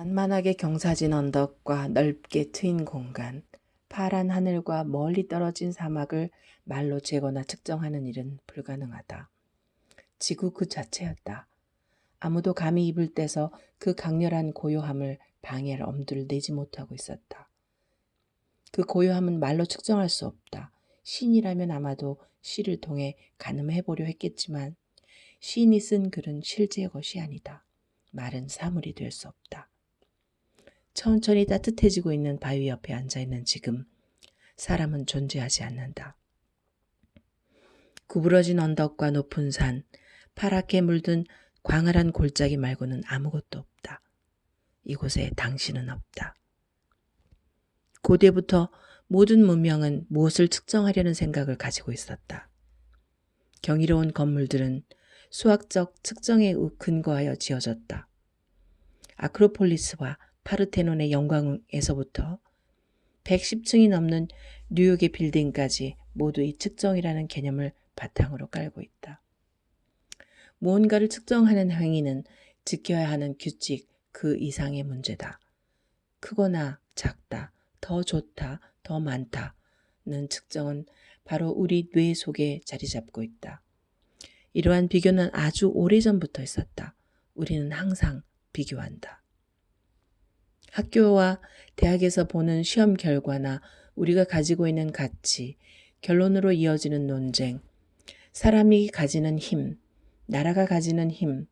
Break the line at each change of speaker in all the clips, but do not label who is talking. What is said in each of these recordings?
산만하게 경사진 언덕과 넓게 트인 공간, 파란 하늘과 멀리 떨어진 사막을 말로 재거나 측정하는 일은 불가능하다. 지구 그 자체였다. 아무도 감히 입을 떼서 그 강렬한 고요함을 방해할 엄두를 내지 못하고 있었다. 그 고요함은 말로 측정할 수 없다. 시인이라면 아마도 시를 통해 가늠해보려 했겠지만 시인이 쓴 글은 실제의 것이 아니다. 말은 사물이 될 수 없다. 천천히 따뜻해지고 있는 바위 옆에 앉아있는 지금 사람은 존재하지 않는다. 구부러진 언덕과 높은 산, 파랗게 물든 광활한 골짜기 말고는 아무것도 없다. 이곳에 당신은 없다. 고대부터 모든 문명은 무엇을 측정하려는 생각을 가지고 있었다. 경이로운 건물들은 수학적 측정에 근거하여 지어졌다. 아크로폴리스와 파르테논의 영광에서부터 110층이 넘는 뉴욕의 빌딩까지 모두 이 측정이라는 개념을 바탕으로 깔고 있다. 무언가를 측정하는 행위는 지켜야 하는 규칙 그 이상의 문제다. 크거나 작다, 더 좋다, 더 많다는 측정은 바로 우리 뇌 속에 자리 잡고 있다. 이러한 비교는 아주 오래전부터 있었다. 우리는 항상 비교한다. 학교와 대학에서 보는 시험 결과나 우리가 가지고 있는 가치, 결론으로 이어지는 논쟁, 사람이 가지는 힘, 나라가 가지는 힘을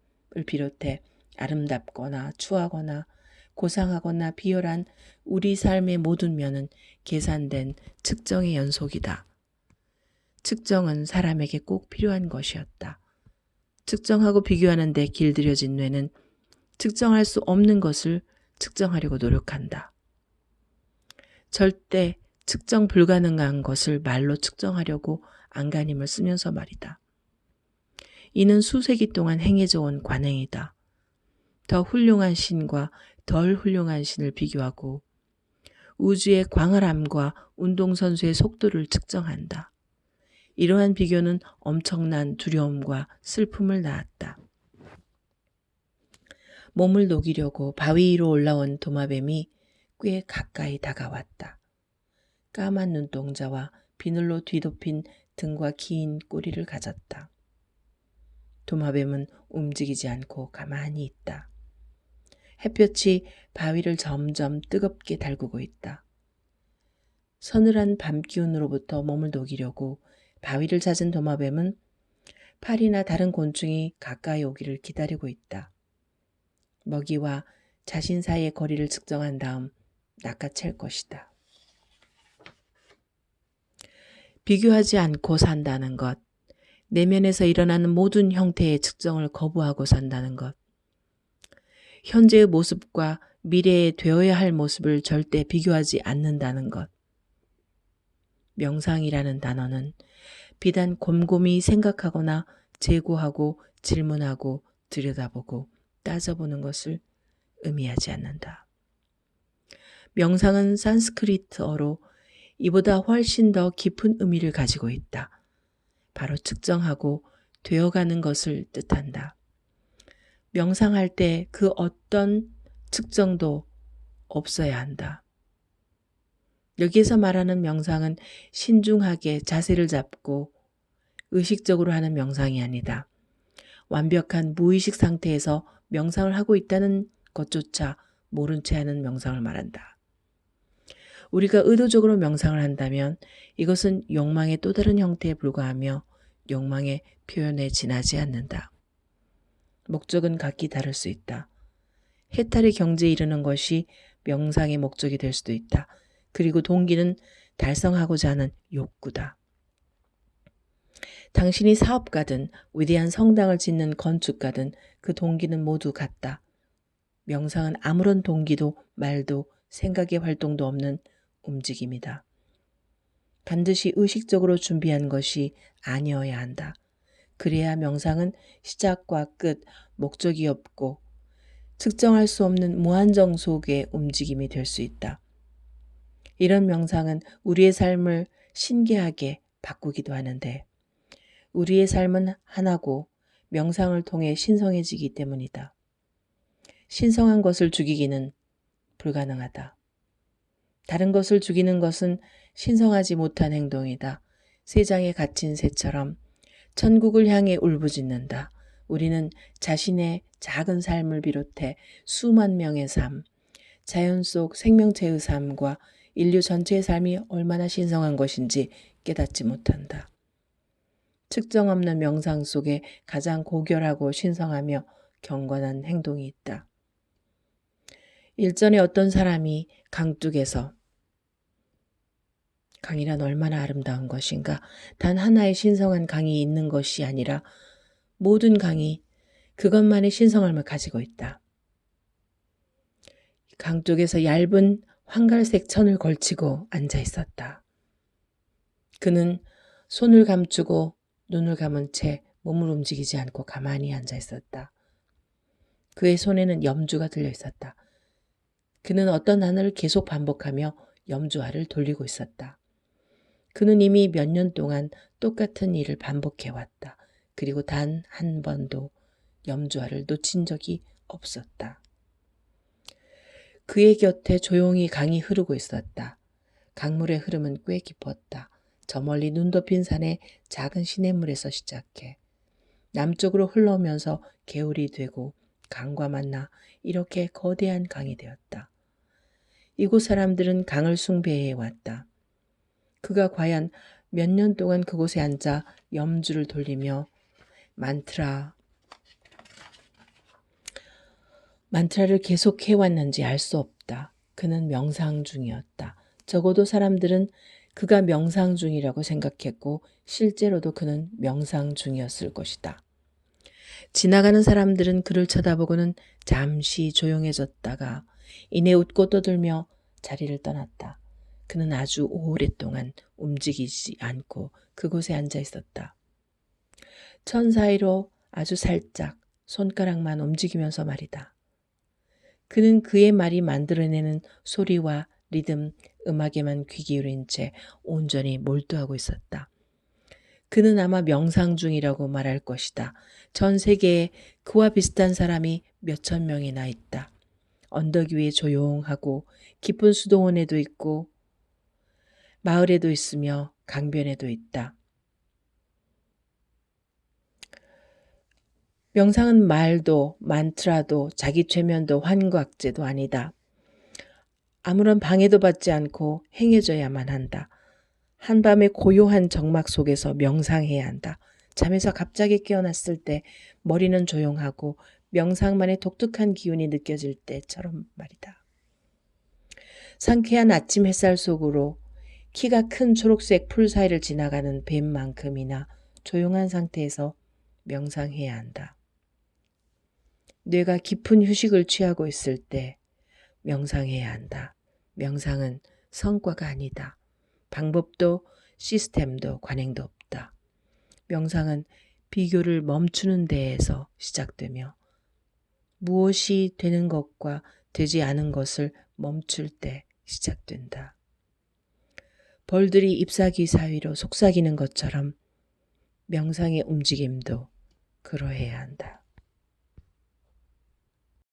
비롯해 아름답거나 추하거나 고상하거나 비열한 우리 삶의 모든 면은 계산된 측정의 연속이다. 측정은 사람에게 꼭 필요한 것이었다. 측정하고 비교하는 데 길들여진 뇌는 측정할 수 없는 것을 측정하려고 노력한다. 절대 측정 불가능한 것을 말로 측정하려고 안간힘을 쓰면서 말이다. 이는 수세기 동안 행해져 온 관행이다. 더 훌륭한 신과 덜 훌륭한 신을 비교하고 우주의 광활함과 운동선수의 속도를 측정한다. 이러한 비교는 엄청난 두려움과 슬픔을 낳았다. 몸을 녹이려고 바위 위로 올라온 도마뱀이 꽤 가까이 다가왔다. 까만 눈동자와 비늘로 뒤덮인 등과 긴 꼬리를 가졌다. 도마뱀은 움직이지 않고 가만히 있다. 햇볕이 바위를 점점 뜨겁게 달구고 있다. 서늘한 밤 기운으로부터 몸을 녹이려고 바위를 찾은 도마뱀은 파리나 다른 곤충이 가까이 오기를 기다리고 있다. 먹이와 자신 사이의 거리를 측정한 다음 낚아챌 것이다. 비교하지 않고 산다는 것, 내면에서 일어나는 모든 형태의 측정을 거부하고 산다는 것, 현재의 모습과 미래에 되어야 할 모습을 절대 비교하지 않는다는 것. 명상이라는 단어는 비단 곰곰이 생각하거나 재고하고 질문하고 들여다보고 따져보는 것을 의미하지 않는다. 명상은 산스크리트어로 이보다 훨씬 더 깊은 의미를 가지고 있다. 바로 측정하고 되어가는 것을 뜻한다. 명상할 때 그 어떤 측정도 없어야 한다. 여기에서 말하는 명상은 신중하게 자세를 잡고 의식적으로 하는 명상이 아니다. 완벽한 무의식 상태에서 명상을 하고 있다는 것조차 모른 채 하는 명상을 말한다. 우리가 의도적으로 명상을 한다면 이것은 욕망의 또 다른 형태에 불과하며 욕망의 표현에 지나지 않는다. 목적은 각기 다를 수 있다. 해탈의 경지에 이르는 것이 명상의 목적이 될 수도 있다. 그리고 동기는 달성하고자 하는 욕구다. 당신이 사업가든 위대한 성당을 짓는 건축가든 그 동기는 모두 같다. 명상은 아무런 동기도 말도 생각의 활동도 없는 움직임이다. 반드시 의식적으로 준비한 것이 아니어야 한다. 그래야 명상은 시작과 끝, 목적이 없고 측정할 수 없는 무한정 속의 움직임이 될 수 있다. 이런 명상은 우리의 삶을 신기하게 바꾸기도 하는데 우리의 삶은 하나고 명상을 통해 신성해지기 때문이다. 신성한 것을 죽이기는 불가능하다. 다른 것을 죽이는 것은 신성하지 못한 행동이다. 쇠장에 갇힌 새처럼 천국을 향해 울부짖는다. 우리는 자신의 작은 삶을 비롯해 수만 명의 삶, 자연 속 생명체의 삶과 인류 전체의 삶이 얼마나 신성한 것인지 깨닫지 못한다. 측정 없는 명상 속에 가장 고결하고 신성하며 경건한 행동이 있다. 일전에 어떤 사람이 강둑에서 강이란 얼마나 아름다운 것인가, 단 하나의 신성한 강이 있는 것이 아니라 모든 강이 그것만의 신성함을 가지고 있다. 강 쪽에서 얇은 황갈색 천을 걸치고 앉아 있었다. 그는 손을 감추고 눈을 감은 채 몸을 움직이지 않고 가만히 앉아 있었다. 그의 손에는 염주가 들려 있었다. 그는 어떤 단어를 계속 반복하며 염주알을 돌리고 있었다. 그는 이미 몇 년 동안 똑같은 일을 반복해왔다. 그리고 단 한 번도 염주알을 놓친 적이 없었다. 그의 곁에 조용히 강이 흐르고 있었다. 강물의 흐름은 꽤 깊었다. 저 멀리 눈 덮인 산의 작은 시냇물에서 시작해 남쪽으로 흘러오면서 개울이 되고 강과 만나 이렇게 거대한 강이 되었다. 이곳 사람들은 강을 숭배해 왔다. 그가 과연 몇 년 동안 그곳에 앉아 염주를 돌리며 만트라를 계속 해왔는지 알 수 없다. 그는 명상 중이었다. 적어도 사람들은 그가 명상 중이라고 생각했고 실제로도 그는 명상 중이었을 것이다. 지나가는 사람들은 그를 쳐다보고는 잠시 조용해졌다가 이내 웃고 떠들며 자리를 떠났다. 그는 아주 오랫동안 움직이지 않고 그곳에 앉아 있었다. 천 사이로 아주 살짝 손가락만 움직이면서 말이다. 그는 그의 말이 만들어내는 소리와 리듬, 음악에만 귀 기울인 채 온전히 몰두하고 있었다. 그는 아마 명상 중이라고 말할 것이다. 전 세계에 그와 비슷한 사람이 몇천 명이나 있다. 언덕 위에 조용하고 깊은 수도원에도 있고 마을에도 있으며 강변에도 있다. 명상은 말도 만트라도 자기 최면도 환각제도 아니다. 아무런 방해도 받지 않고 행해져야만 한다. 한밤의 고요한 정막 속에서 명상해야 한다. 잠에서 갑자기 깨어났을 때 머리는 조용하고 명상만의 독특한 기운이 느껴질 때처럼 말이다. 상쾌한 아침 햇살 속으로 키가 큰 초록색 풀 사이를 지나가는 뱀만큼이나 조용한 상태에서 명상해야 한다. 뇌가 깊은 휴식을 취하고 있을 때 명상해야 한다. 명상은 성과가 아니다. 방법도 시스템도 관행도 없다. 명상은 비교를 멈추는 데에서 시작되며 무엇이 되는 것과 되지 않은 것을 멈출 때 시작된다. 벌들이 잎사귀 사이로 속삭이는 것처럼 명상의 움직임도 그러해야 한다.